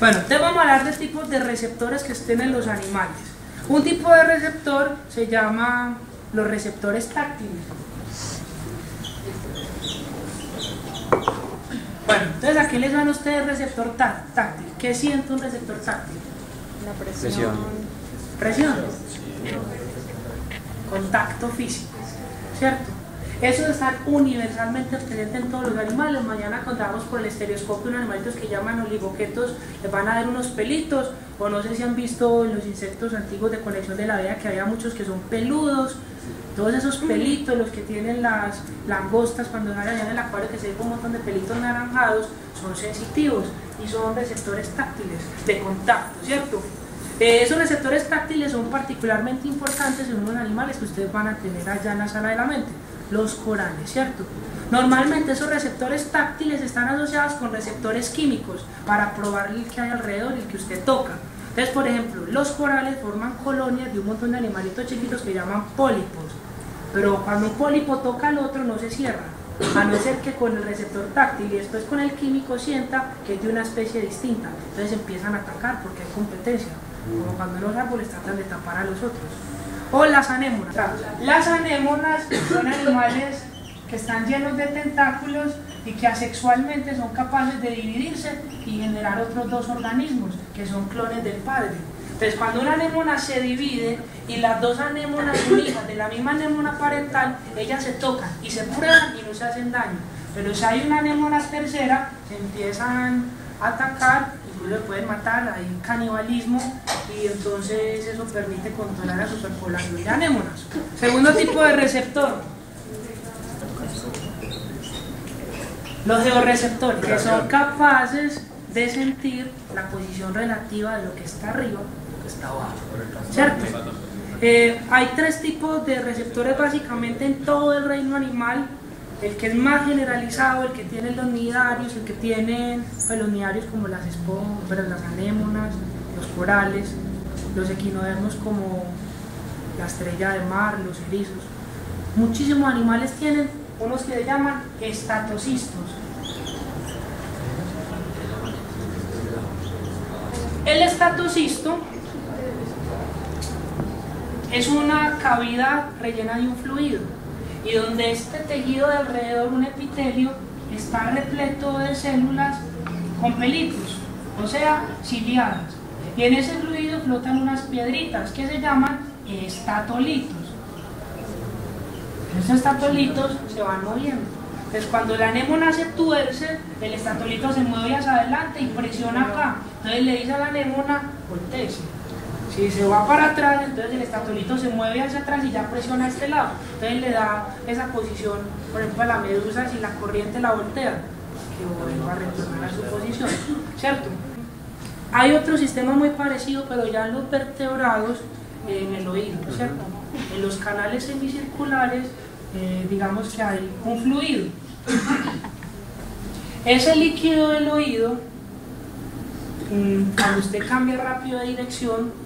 Bueno, entonces vamos a hablar de tipos de receptores que estén en los animales. Un tipo de receptor se llama los receptores táctiles. Bueno, entonces aquí les dan a ustedes receptor táctil. ¿Qué siente un receptor táctil? La presión. Presión. Contacto físico, ¿cierto? Eso está universalmente presente en todos los animales. Mañana cuando vamos por el estereoscopio unos animalitos que llaman oligoquetos, les van a dar unos pelitos, o no sé si han visto los insectos antiguos de Conexión de la Vida que había muchos que son peludos. Todos esos pelitos, los que tienen las langostas cuando salen en el acuario, que se ve un montón de pelitos naranjados, son sensitivos y son receptores táctiles de contacto, ¿cierto? Esos receptores táctiles son particularmente importantes en unos animales que ustedes van a tener allá en la sala de la mente, los corales, ¿cierto? Normalmente esos receptores táctiles están asociados con receptores químicos para probar el que hay alrededor y el que usted toca. Entonces, por ejemplo, los corales forman colonias de un montón de animalitos chiquitos que llaman pólipos, pero cuando un pólipo toca al otro no se cierra, a no ser que con el receptor táctil y después con el químico sienta que es de una especie distinta, entonces empiezan a atacar porque hay competencia, como cuando los árboles tratan de tapar a los otros. O las anémonas. Las anémonas son animales que están llenos de tentáculos y que asexualmente son capaces de dividirse y generar otros dos organismos que son clones del padre. Entonces, cuando una anémona se divide y las dos anémonas son hijas de la misma anémona parental, ellas se tocan y se prueban y no se hacen daño. Pero si hay una anémona tercera, se empiezan a atacar, incluso se pueden matar, hay canibalismo y entonces eso permite controlar la superpoblación de anémonas. Segundo tipo de receptor. Los georreceptores, que son capaces de sentir la posición relativa de lo que está arriba y lo que está abajo, ¿cierto? Hay tres tipos de receptores básicamente en todo el reino animal. El que es más generalizado, el que tiene los nidarios, el que tienen pues, los nidarios como las esponjas, las anémonas, los corales, los equinodermos como la estrella de mar, los erizos. Muchísimos animales tienen unos que se llaman estatocistos. El estatocisto es una cavidad rellena de un fluido y donde este tejido de alrededor, un epitelio, está repleto de células con pelitos, o sea, ciliadas. Y en ese fluido flotan unas piedritas que se llaman estatolitos. Esos estatolitos se van moviendo. Entonces cuando la anémona se tuerce, el estatolito se mueve hacia adelante y presiona acá. Entonces le dice a la anémona, voltéese. Si se va para atrás, entonces el estatolito se mueve hacia atrás y ya presiona a este lado. Entonces le da esa posición, por ejemplo a la medusa, si la corriente la voltea, que vuelva a retornar a su posición, ¿cierto? Hay otro sistema muy parecido, pero ya en los vertebrados, en el oído, ¿cierto? En los canales semicirculares, digamos que hay un fluido. Ese líquido del oído, cuando usted cambia rápido de dirección,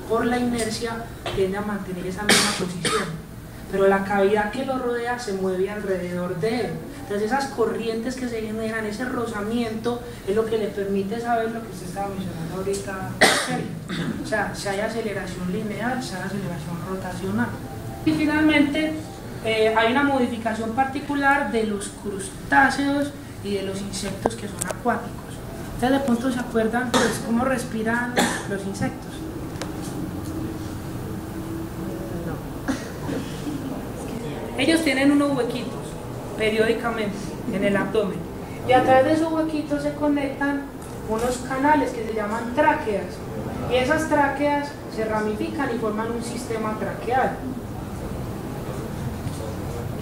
por la inercia tiende a mantener esa misma posición, pero la cavidad que lo rodea se mueve alrededor de él. Entonces esas corrientes que se generan, ese rozamiento, es lo que le permite saber lo que usted estaba mencionando ahorita, o sea, si hay aceleración lineal, si hay aceleración rotacional. Y finalmente hay una modificación particular de los crustáceos y de los insectos que son acuáticos. Ustedes de pronto se acuerdan pues, cómo respiran los insectos. Ellos tienen unos huequitos periódicamente en el abdomen y a través de esos huequitos se conectan unos canales que se llaman tráqueas y esas tráqueas se ramifican y forman un sistema traqueal.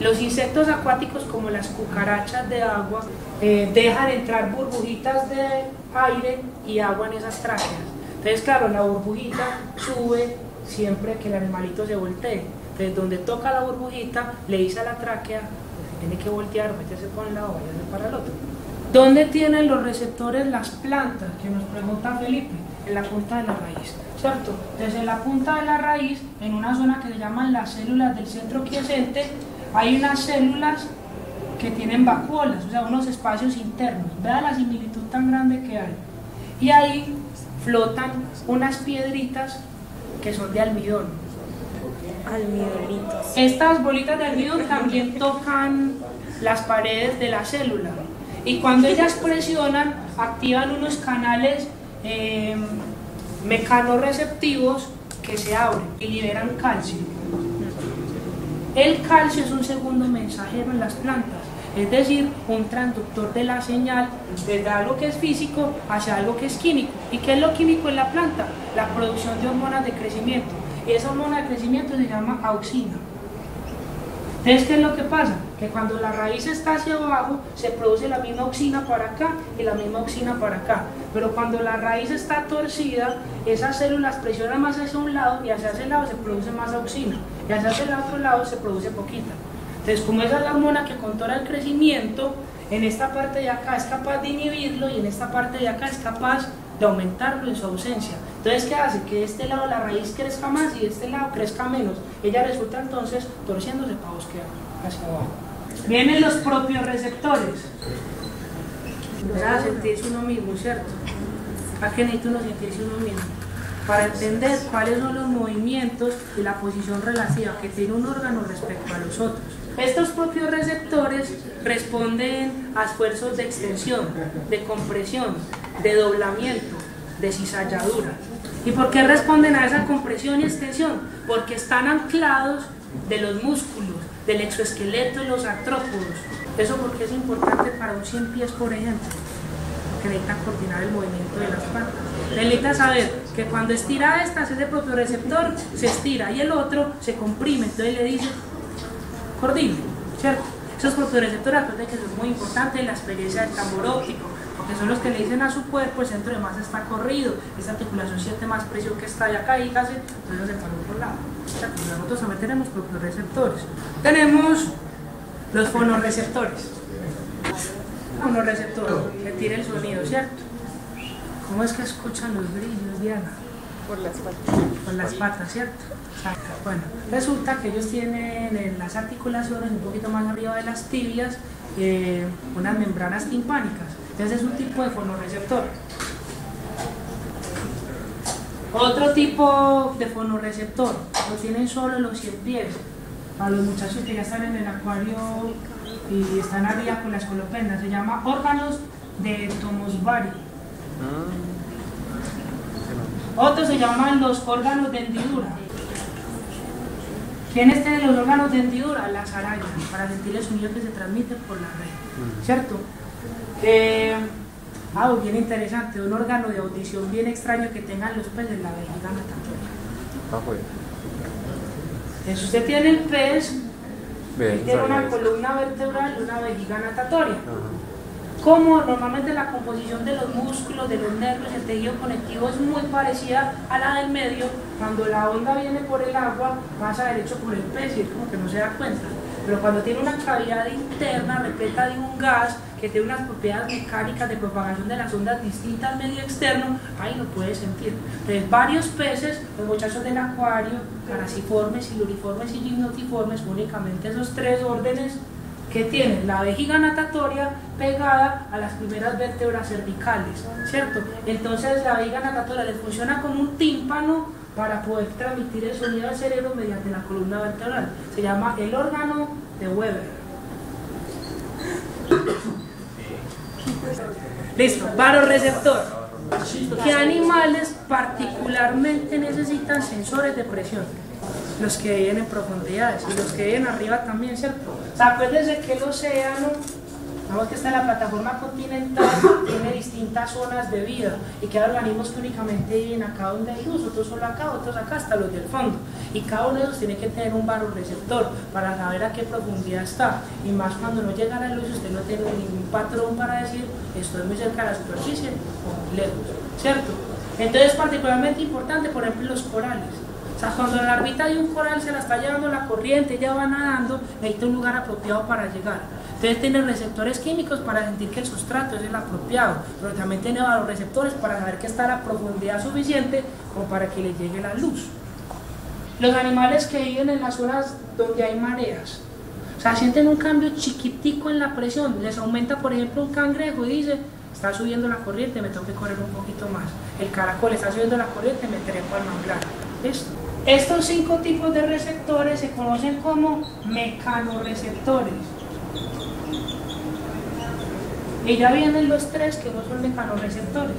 Los insectos acuáticos como las cucarachas de agua dejan entrar burbujitas de aire y agua en esas tráqueas. Entonces claro, la burbujita sube siempre que el animalito se voltee. Entonces donde toca la burbujita le dice a la tráquea, tiene que voltear, meterse por un lado, váyase para el otro. ¿Dónde tienen los receptores las plantas? Que nos pregunta Felipe, en la punta de la raíz, ¿cierto? Desde la punta de la raíz, en una zona que se llaman las células del centro quiescente, hay unas células que tienen vacuolas, o sea, unos espacios internos. Vea la similitud tan grande que hay. y ahí flotan unas piedritas que son de almidón. Almidonitos. Estas bolitas de almidón también tocan las paredes de la célula y cuando ellas presionan activan unos canales mecanorreceptivos que se abren y liberan calcio. El calcio es un segundo mensajero en las plantas, es decir, un transductor de la señal desde algo que es físico hacia algo que es químico. ¿Y qué es lo químico en la planta? La producción de hormonas de crecimiento. Y esa hormona de crecimiento se llama auxina. Entonces, ¿qué es lo que pasa? Que cuando la raíz está hacia abajo, se produce la misma auxina para acá y la misma auxina para acá. Pero cuando la raíz está torcida, esas células presionan más hacia un lado y hacia ese lado se produce más auxina. Y hacia el otro lado se produce poquita. Entonces, como esa es la hormona que controla el crecimiento, en esta parte de acá es capaz de inhibirlo y en esta parte de acá es capaz de aumentarlo en su ausencia. Entonces, ¿qué hace? Que de este lado la raíz crezca más y de este lado crezca menos. Ella resulta entonces torciéndose para bosquear hacia abajo. Vienen los propios receptores. Para sentirse uno mismo, ¿cierto? ¿A qué necesita uno sentirse uno mismo? Para entender cuáles son los movimientos y la posición relativa que tiene un órgano respecto a los otros. Estos propios receptores responden a esfuerzos de extensión, de compresión, de doblamiento, de cizalladura. ¿Y por qué responden a esa compresión y extensión? Porque están anclados de los músculos, del exoesqueleto y los artrópodos. ¿Eso porque es importante para un 100 pies, por ejemplo? Porque necesita coordinar el movimiento de las patas. Necesita saber que cuando estira esta, ese propio receptor se estira y el otro se comprime. Entonces le dice, coordine, ¿cierto? Esos propioreceptores, acuérdense que eso es muy importante en la experiencia del tambor óptico, porque son los que le dicen a su cuerpo, el centro de masa está corrido, esta articulación siente más presión que está de acá y casi, entonces se para otro lado. ¿Cierto? Nosotros también tenemos propioreceptores. Tenemos los fonorreceptores. Fonorreceptor, que tira el sonido, ¿cierto? ¿Cómo es que escuchan los grillos, Diana? Por las patas. Con las patas, ¿cierto? Bueno, resulta que ellos tienen en las articulaciones, un poquito más arriba de las tibias, unas membranas timpánicas. Entonces es un tipo de fonorreceptor. Otro tipo de fonorreceptor lo tienen solo los 100 pies. Para los muchachos que ya están en el acuario y están arriba con las colopendas, se llama órganos de Tomosbari. Otros se llaman los órganos de hendidura. ¿Quiénes tienen los órganos de hendidura? Las arañas, para sentir el sonido que se transmite por la red, ¿cierto? Bien interesante, un órgano de audición bien extraño que tengan los peces, la vejiga natatoria. Entonces usted tiene el pez, tiene una columna vertebral y una vejiga natatoria. Como normalmente la composición de los músculos, de los nervios, el tejido conectivo es muy parecida a la del medio, cuando la onda viene por el agua, pasa derecho por el pez y es como que no se da cuenta. Pero cuando tiene una cavidad interna repleta de un gas que tiene unas propiedades mecánicas de propagación de las ondas distintas al medio externo, ahí lo puede sentir. Entonces varios peces, los muchachos del acuario, caraciformes, siluriformes y gimnotiformes, únicamente esos tres órdenes que tienen la vejiga natatoria pegada a las primeras vértebras cervicales, ¿cierto? Entonces la vejiga natatoria les funciona como un tímpano para poder transmitir el sonido al cerebro mediante la columna vertebral. Se llama el órgano de Weber. Listo, baroreceptor. ¿Qué animales particularmente necesitan sensores de presión? Los que viven en profundidades y los que viven arriba también, ¿cierto? O sea, acuérdense que el océano, vamos que está en la plataforma continental, tiene distintas zonas de vida y que hay organismos que únicamente viven acá donde hay luz, otros solo acá, otros acá, hasta los del fondo. Y cada uno de ellos tiene que tener un baroreceptor para saber a qué profundidad está. Y más cuando no llega la luz, usted no tiene ningún patrón para decir estoy muy cerca de la superficie o lejos, ¿cierto? Entonces es particularmente importante, por ejemplo, los corales. O sea, cuando la órbita de un coral se la está llevando la corriente, ella va nadando, necesita un lugar apropiado para llegar. Entonces tiene receptores químicos para sentir que el sustrato es el apropiado, pero también tiene receptores para saber que está a la profundidad suficiente como para que le llegue la luz. Los animales que viven en las zonas donde hay mareas, o sea, sienten un cambio chiquitico en la presión, les aumenta por ejemplo un cangrejo y dice, está subiendo la corriente, me tengo que correr un poquito más. El caracol está subiendo la corriente, me trepo al manglar. ¿Listo? Estos 5 tipos de receptores se conocen como mecanorreceptores. Y ya vienen los 3 que no son mecanorreceptores.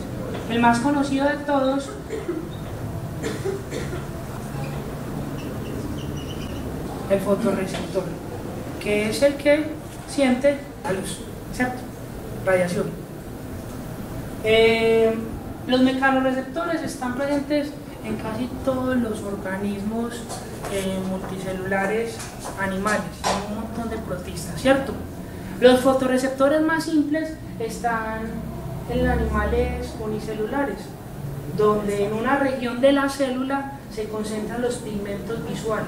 El más conocido de todos el fotorreceptor, que es el que siente la luz, ¿cierto? Radiación. Los mecanorreceptores están presentes en casi todos los organismos multicelulares animales, en un montón de protistas, ¿cierto? Los fotorreceptores más simples están en animales unicelulares, donde en una región de la célula se concentran los pigmentos visuales.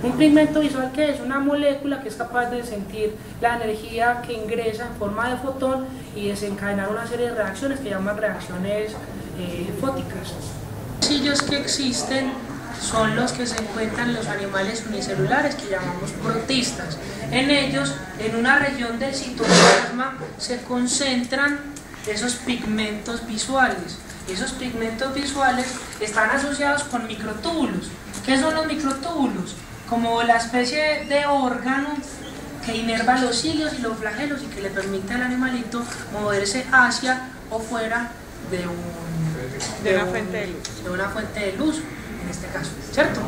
Un pigmento visual, que es una molécula que es capaz de sentir la energía que ingresa en forma de fotón y desencadenar una serie de reacciones que llaman reacciones fóticas. Los sencillos que existen son los que se encuentran en los animales unicelulares, que llamamos protistas. En ellos, en una región del citoplasma, se concentran esos pigmentos visuales. Esos pigmentos visuales están asociados con microtúbulos. ¿Qué son los microtúbulos? Como la especie de órgano que inerva los cilios y los flagelos y que le permite al animalito moverse hacia o fuera de una fuente de luz, en este caso, ¿cierto?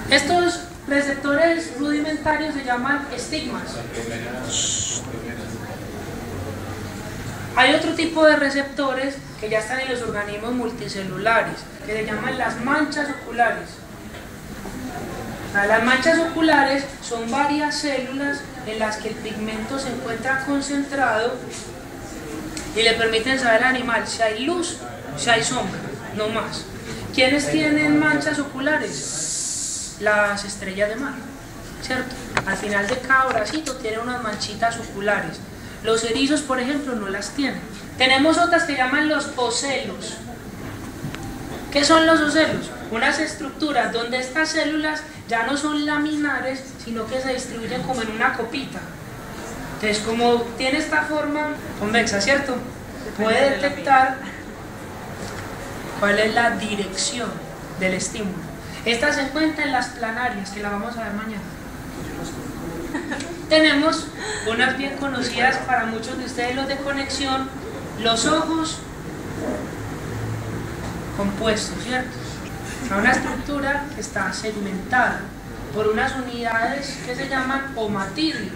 Estos receptores rudimentarios se llaman estigmas. Hay otro tipo de receptores que ya están en los organismos multicelulares, que se llaman las manchas oculares. Las manchas oculares son varias células en las que el pigmento se encuentra concentrado y le permiten saber al animal si hay luz, si hay sombra, no más. ¿Quiénes tienen manchas oculares? Las estrellas de mar, ¿cierto? Al final de cada bracito tiene unas manchitas oculares. Los erizos, por ejemplo, no las tienen. Tenemos otras que llaman los ocelos. ¿Qué son los ocelos? Unas estructuras donde estas células ya no son laminares, sino que se distribuyen como en una copita. Entonces, como tiene esta forma convexa, ¿cierto? Puede detectar cuál es la dirección del estímulo. Esta se encuentra en las planarias, que la vamos a ver mañana. Tenemos unas bien conocidas para muchos de ustedes, los de conexión, los ojos compuestos, ¿cierto? Una estructura que está segmentada por unas unidades que se llaman omatidios.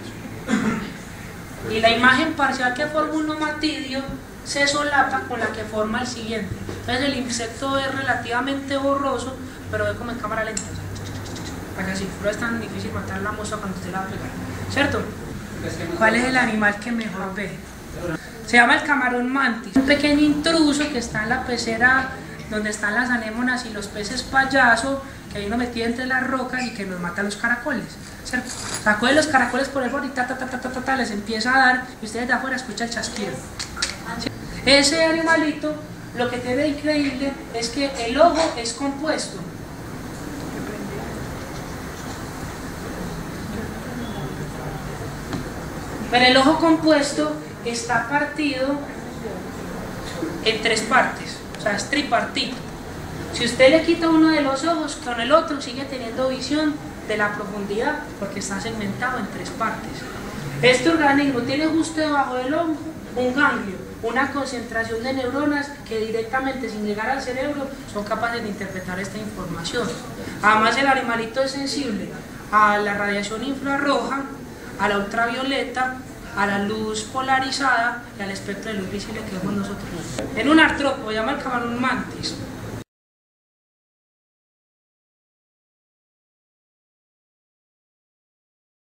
Y la imagen parcial que forma un omatidio se solapa con la que forma el siguiente. Entonces el insecto es relativamente borroso, pero ve como en cámara lenta. Para así, no es tan difícil matar la mosca cuando usted la va a pegar, ¿cierto? ¿Cuál es el animal que mejor ve? Se llama el camarón mantis, un pequeño intruso que está en la pecera donde están las anémonas y los peces payaso, que hay uno metido entre las rocas y que nos mata a los caracoles, ¿cierto? Sacude los caracoles por el borde y les empieza a dar, y ustedes de afuera escuchan el chasquido. Ese animalito, lo que tiene de increíble es que el ojo es compuesto. Pero el ojo compuesto está partido en 3 partes, o sea, es tripartito. Si usted le quita uno de los ojos, con el otro sigue teniendo visión de la profundidad, porque está segmentado en 3 partes. Este organismo tiene justo debajo del ojo un ganglio, una concentración de neuronas que directamente, sin llegar al cerebro, son capaces de interpretar esta información. Además, el animalito es sensible a la radiación infrarroja, a la ultravioleta, a la luz polarizada y al espectro de luz visible que vemos nosotros. En un artrópodo, llama el camarón mantis,